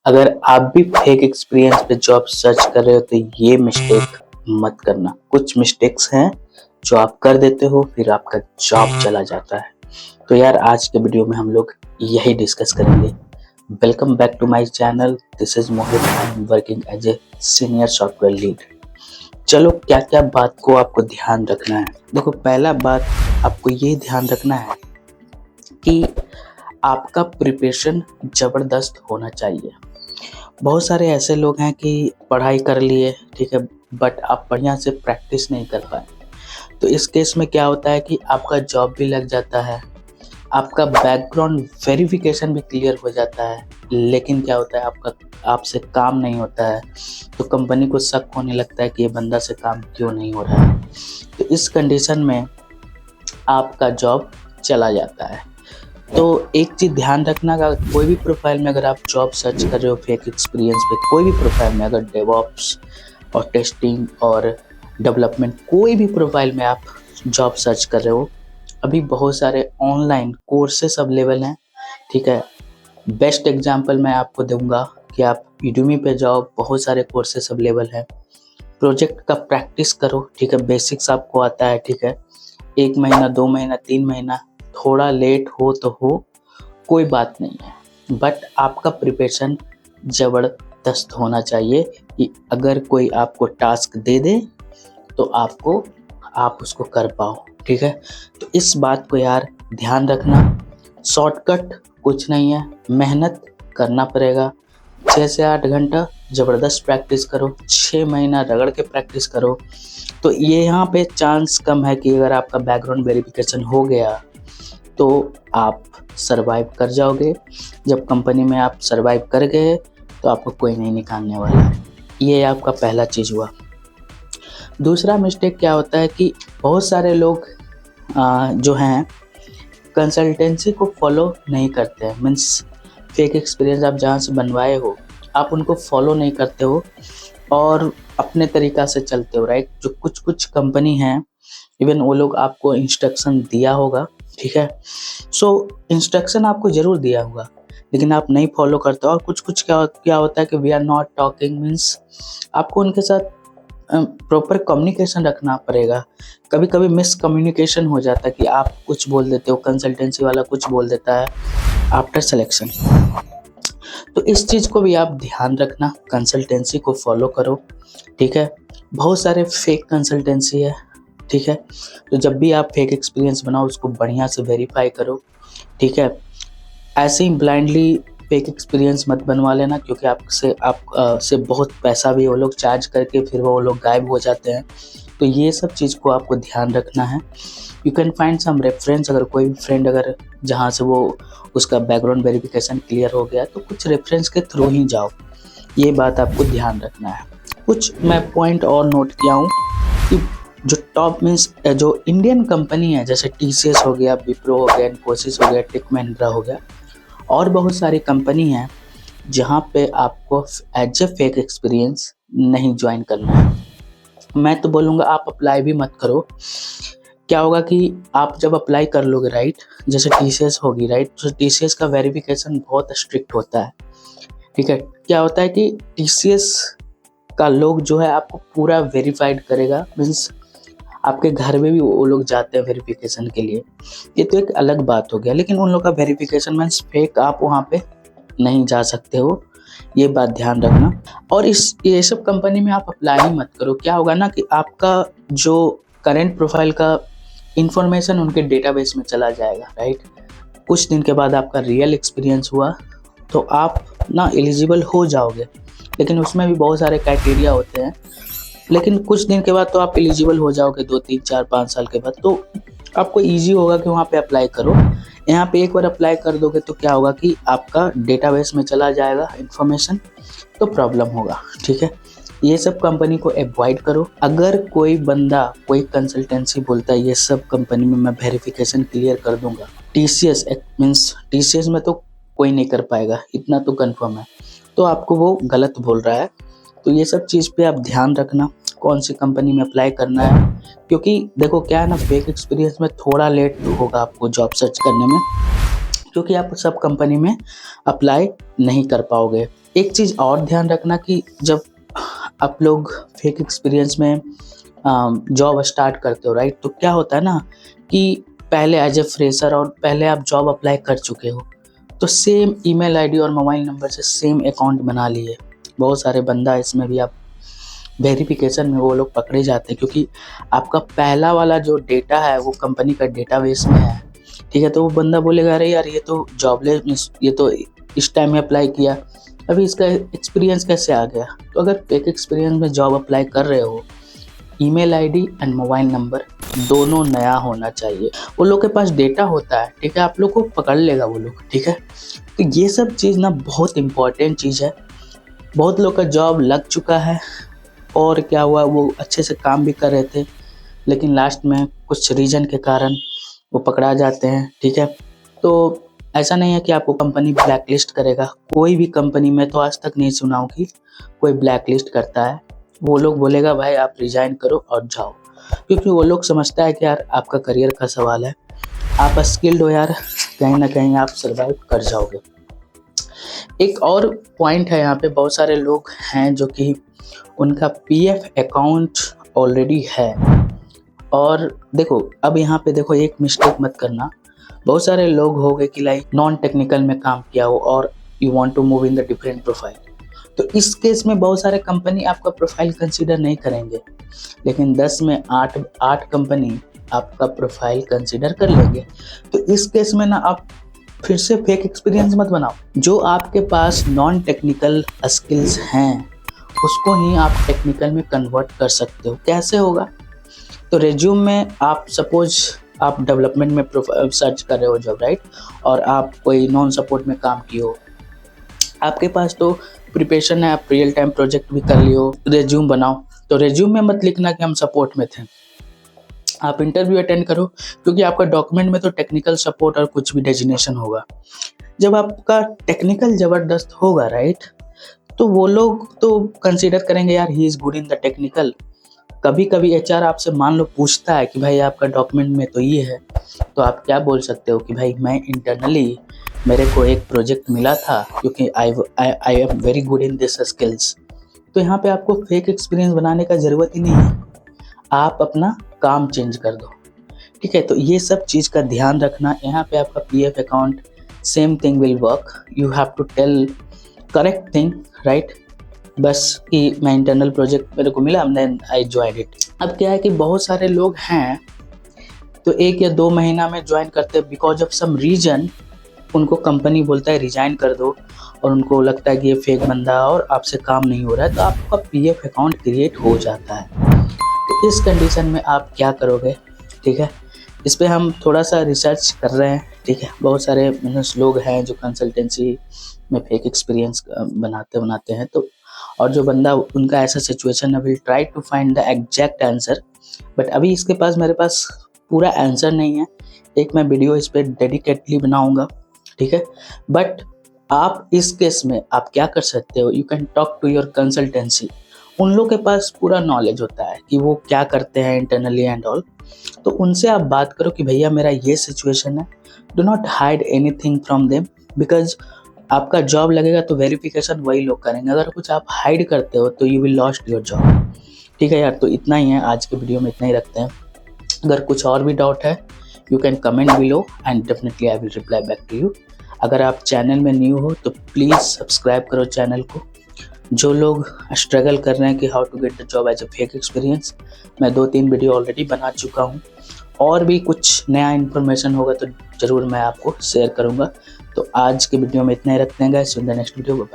अगर आप भी फेक एक्सपीरियंस पे जॉब सर्च कर रहे हो तो ये मिस्टेक मत करना। कुछ मिस्टेक्स हैं जो आप कर देते हो फिर आपका जॉब चला जाता है। तो यार आज के वीडियो में हम लोग यही डिस्कस करेंगे। Welcome back to my channel. This is Mohit. I am working as a senior software lead. चलो क्या क्या बात को आपको ध्यान रखना है। देखो पहला बात आपको ये ध्यान रखना है कि आपका प्रिपरेशन ज़बरदस्त होना चाहिए। बहुत सारे ऐसे लोग हैं कि पढ़ाई कर लिए, ठीक है, बट आप बढ़िया से प्रैक्टिस नहीं कर पाए। तो इस केस में क्या होता है कि आपका जॉब भी लग जाता है, आपका बैकग्राउंड वेरिफिकेशन भी क्लियर हो जाता है, लेकिन क्या होता है आपका आपसे काम नहीं होता है। तो कंपनी को शक होने लगता है कि ये बंदा से काम क्यों नहीं हो रहा है। तो इस कंडीशन में आपका जॉब चला जाता है। तो एक चीज़ ध्यान रखना का कोई भी प्रोफाइल में अगर आप जॉब सर्च कर रहे हो फेक एक्सपीरियंस पे, कोई भी प्रोफाइल में अगर डेवऑप्स और टेस्टिंग और डेवलपमेंट कोई भी प्रोफाइल में आप जॉब सर्च कर रहे हो, अभी बहुत सारे ऑनलाइन कोर्सेस अवेलेबल हैं, ठीक है। बेस्ट एग्जांपल मैं आपको दूंगा कि आप यूडेमी पे जाओ, बहुत सारे कोर्सेस अवेलेबल हैं। प्रोजेक्ट का प्रैक्टिस करो, ठीक है, बेसिक्स आपको आता है, ठीक है। 1 महीना 2 महीना 3 महीना थोड़ा लेट हो तो हो, कोई बात नहीं है, बट आपका प्रिपरेशन ज़बरदस्त होना चाहिए कि अगर कोई आपको टास्क दे दे तो आप उसको कर पाओ, ठीक है। तो इस बात को यार ध्यान रखना। शॉर्टकट कुछ नहीं है, मेहनत करना पड़ेगा। 6 से 8 घंटा ज़बरदस्त प्रैक्टिस करो, 6 महीना रगड़ के प्रैक्टिस करो। तो ये यहाँ पे चांस कम है कि अगर आपका बैकग्राउंड वेरिफिकेशन हो गया तो आप सरवाइव कर जाओगे। जब कंपनी में आप सरवाइव कर गए तो आपको कोई नहीं निकालने वाला है। ये आपका पहला चीज़ हुआ। दूसरा मिस्टेक क्या होता है कि बहुत सारे लोग जो हैं कंसल्टेंसी को फॉलो नहीं करते हैं। मीन्स फेक एक्सपीरियंस आप जहाँ से बनवाए हो आप उनको फॉलो नहीं करते हो और अपने तरीक़ा से चलते हो, राइट। जो कुछ कंपनी हैं इवन वो लोग आपको इंस्ट्रक्शन दिया होगा, ठीक है। सो इंस्ट्रक्शन आपको ज़रूर दिया होगा लेकिन आप नहीं फॉलो करते हो। और कुछ क्या होता है कि we are not talking, means आपको उनके साथ प्रॉपर कम्युनिकेशन रखना पड़ेगा। कभी कभी मिसकम्युनिकेशन हो जाता है कि आप कुछ बोल देते हो, कंसल्टेंसी वाला कुछ बोल देता है आफ्टर सिलेक्शन। तो इस चीज़ को भी आप ध्यान रखना, कंसल्टेंसी को फॉलो करो, ठीक है। बहुत सारे फेक कंसल्टेंसी है, ठीक है। तो जब भी आप फेक एक्सपीरियंस बनाओ उसको बढ़िया से वेरीफाई करो, ठीक है। ऐसे ही ब्लाइंडली फेक एक्सपीरियंस मत बनवा लेना, क्योंकि आपसे बहुत पैसा भी वो लोग चार्ज करके फिर वो लोग गायब हो जाते हैं। तो ये सब चीज़ को आपको ध्यान रखना है। You can find some reference, अगर कोई भी फ्रेंड अगर जहाँ से वो उसका बैकग्राउंड वेरिफिकेशन क्लियर हो गया तो कुछ रेफरेंस के थ्रू ही जाओ। ये बात आपको ध्यान रखना है। कुछ मैं पॉइंट और नोट किया हूँ कि जो टॉप मीन्स जो इंडियन कंपनी है जैसे TCS हो गया, विप्रो हो गया, इन्फोसिस हो गया, टेक महिंद्रा हो गया, और बहुत सारी कंपनी हैं जहाँ पे आपको एज ए फेक एक्सपीरियंस नहीं ज्वाइन करना है। मैं तो बोलूँगा आप अप्लाई भी मत करो। क्या होगा कि आप जब अप्लाई कर लोगे, राइट, जैसे TCS होगी, राइट, तो TCS का वेरिफिकेशन बहुत स्ट्रिक्ट होता है, ठीक है। क्या होता है कि TCS का लोग जो है आपको पूरा वेरीफाइड करेगा, मीन्स आपके घर में भी वो लोग जाते हैं वेरिफिकेशन के लिए। ये तो एक अलग बात हो गया, लेकिन उन लोग का वेरिफिकेशन मीन्स फेक, आप वहाँ पे नहीं जा सकते हो, ये बात ध्यान रखना। और ये सब कंपनी में आप अप्लाई ही मत करो। क्या होगा ना कि आपका जो करेंट प्रोफाइल का इंफॉर्मेशन उनके डेटाबेस में चला जाएगा, राइट। कुछ दिन के बाद आपका रियल एक्सपीरियंस हुआ तो आप ना एलिजिबल हो जाओगे, लेकिन उसमें भी बहुत सारे क्राइटेरिया होते हैं। लेकिन कुछ दिन के बाद तो आप एलिजिबल हो जाओगे, 2 3 4 5 साल के बाद, तो आपको ईजी होगा कि वहाँ पे अप्लाई करो। यहाँ पे एक बार अप्लाई कर दोगे तो क्या होगा कि आपका डेटाबेस में चला जाएगा इन्फॉर्मेशन, तो प्रॉब्लम होगा, ठीक है। ये सब कंपनी को अवॉइड करो। अगर कोई बंदा कोई कंसल्टेंसी बोलता है ये सब कंपनी में मैं वेरिफिकेशन क्लियर कर दूंगा, TCS में तो कोई नहीं कर पाएगा, इतना तो कंफर्म है, तो आपको वो गलत बोल रहा है। तो ये सब चीज़ पे आप ध्यान रखना कौन सी कंपनी में अप्लाई करना है, क्योंकि देखो क्या है ना, फेक एक्सपीरियंस में थोड़ा लेट होगा आपको जॉब सर्च करने में, क्योंकि आप सब कंपनी में अप्लाई नहीं कर पाओगे। एक चीज़ और ध्यान रखना कि जब आप लोग फेक एक्सपीरियंस में जॉब स्टार्ट करते हो, राइट, तो क्या होता है ना कि पहले एज ए फ्रेशर और पहले आप जॉब अप्लाई कर चुके हो, तो सेम ईमेल आईडी और मोबाइल नंबर से सेम अकाउंट बना लिए। बहुत सारे बंदा इसमें भी आप वेरिफिकेशन में वो लोग पकड़े जाते हैं, क्योंकि आपका पहला वाला जो डेटा है वो कंपनी का डेटाबेस में है, ठीक है। तो वो बंदा बोलेगा अरे यार ये तो जॉबलेस, ये तो इस टाइम में अप्लाई किया, अभी इसका एक्सपीरियंस कैसे आ गया। तो अगर फेक एक्सपीरियंस में जॉब अप्लाई कर रहे हो, email ID and mobile number दोनों नया होना चाहिए। वो लोग के पास डेटा होता है, ठीक है, आप लोग को पकड़ लेगा वो लोग, ठीक है। तो ये सब चीज़ ना बहुत इम्पॉर्टेंट चीज़ है। बहुत लोग का जॉब लग चुका है और क्या हुआ, वो अच्छे से काम भी कर रहे थे, लेकिन लास्ट में कुछ रीज़न के कारण वो पकड़ा जाते हैं, ठीक है। तो ऐसा नहीं है कि आपको कंपनी ब्लैक लिस्ट करेगा। कोई भी कंपनी में तो आज तक नहीं सुना हूँ कि कोई ब्लैक लिस्ट करता है। वो लोग बोलेगा भाई आप रिज़ाइन करो और जाओ, क्योंकि वो लोग समझता है कि यार आपका करियर का सवाल है, आप स्किल्ड हो यार, कहीं ना कहीं आप सर्वाइव कर जाओगे। एक और पॉइंट है, यहाँ पे बहुत सारे लोग हैं जो कि उनका पीएफ अकाउंट ऑलरेडी है। और देखो अब यहाँ पे देखो, एक मिस्टेक मत करना। बहुत सारे लोग हो गए कि लाइक नॉन टेक्निकल में काम किया हो और you want to move in the different profile, तो इस केस में बहुत सारे कंपनी आपका प्रोफाइल कंसीडर नहीं करेंगे, लेकिन 10 में 8 कंपनी आपका प्रोफाइल कंसीडर कर लेंगे। तो इस केस में ना आप फिर से फेक एक्सपीरियंस मत बनाओ। जो आपके पास नॉन टेक्निकल स्किल्स हैं उसको ही आप टेक्निकल में कन्वर्ट कर सकते हो। कैसे होगा? तो रिज्यूम में आप सपोज आप डेवलपमेंट में सर्च कर रहे हो जॉब, राइट, और आप कोई नॉन सपोर्ट में काम किए हो, आपके पास तो प्रिपरेशन है, आप रियल टाइम प्रोजेक्ट भी कर लियो, रिज्यूम बनाओ। तो रिज्यूम में मत लिखना कि हम सपोर्ट में थे। आप इंटरव्यू अटेंड करो, क्योंकि आपका डॉक्यूमेंट में तो टेक्निकल सपोर्ट और कुछ भी डेजिग्नेशन होगा। जब आपका टेक्निकल ज़बरदस्त होगा, राइट, तो वो लोग तो कंसीडर करेंगे यार he is good in the technical. कभी कभी एचआर आपसे मान लो पूछता है कि भाई आपका डॉक्यूमेंट में तो ये है, तो आप क्या बोल सकते हो कि भाई मैं इंटरनली मेरे को एक प्रोजेक्ट मिला था, क्योंकि I am very good in this skills. तो यहाँ पे आपको फेक एक्सपीरियंस बनाने का ज़रूरत ही नहीं है, आप अपना काम चेंज कर दो, ठीक है। तो ये सब चीज़ का ध्यान रखना। यहाँ पे आपका PF account same thing will work, you have to tell correct thing, right, बस कि मैं इंटरनल प्रोजेक्ट मेरे को मिला, देन आई ज्वाइन इट। अब क्या है कि बहुत सारे लोग हैं तो 1 या 2 महीना में ज्वाइन करते हैं, बिकॉज ऑफ सम रीजन उनको कंपनी बोलता है रिजाइन कर दो, और उनको लगता है कि ये फेक बंदा है और आपसे काम नहीं हो रहा है, तो आपका पीएफ अकाउंट क्रिएट हो जाता है। तो इस कंडीशन में आप क्या करोगे, ठीक है, इस पर हम थोड़ा सा रिसर्च कर रहे हैं, ठीक है। बहुत सारे लोग हैं जो कंसल्टेंसी में फेक एक्सपीरियंस बनाते हैं, तो और जो बंदा उनका ऐसा सिचुएशन है, will try to find the exact answer, but अभी इसके पास मेरे पास पूरा आंसर नहीं है। एक मैं वीडियो इस पर डेडिकेटली बनाऊंगा, ठीक है। बट आप इस केस में आप क्या कर सकते हो, you can talk to your consultancy. उन लोग के पास पूरा नॉलेज होता है कि वो क्या करते हैं इंटरनली एंड ऑल, तो उनसे आप बात करो कि भैया मेरा ये सिचुएशन है, do not hide anything from them, because आपका जॉब लगेगा तो वेरिफिकेशन वही लोग करेंगे। अगर कुछ आप हाइड करते हो तो you will lost your job, ठीक है यार। तो इतना ही है आज के वीडियो में, इतना ही रखते हैं। अगर कुछ और भी डाउट है you can comment below and definitely I will reply back to you. अगर आप चैनल में न्यू हो तो प्लीज़ सब्सक्राइब करो चैनल को। जो लोग स्ट्रगल कर रहे हैं कि how to get the job as a fake experience, मैं 2-3 वीडियो ऑलरेडी बना चुका हूँ, और भी कुछ नया इन्फॉर्मेशन होगा तो ज़रूर मैं आपको शेयर करूँगा। तो आज के वीडियो में इतना ही रखते हैं guys, in the next video.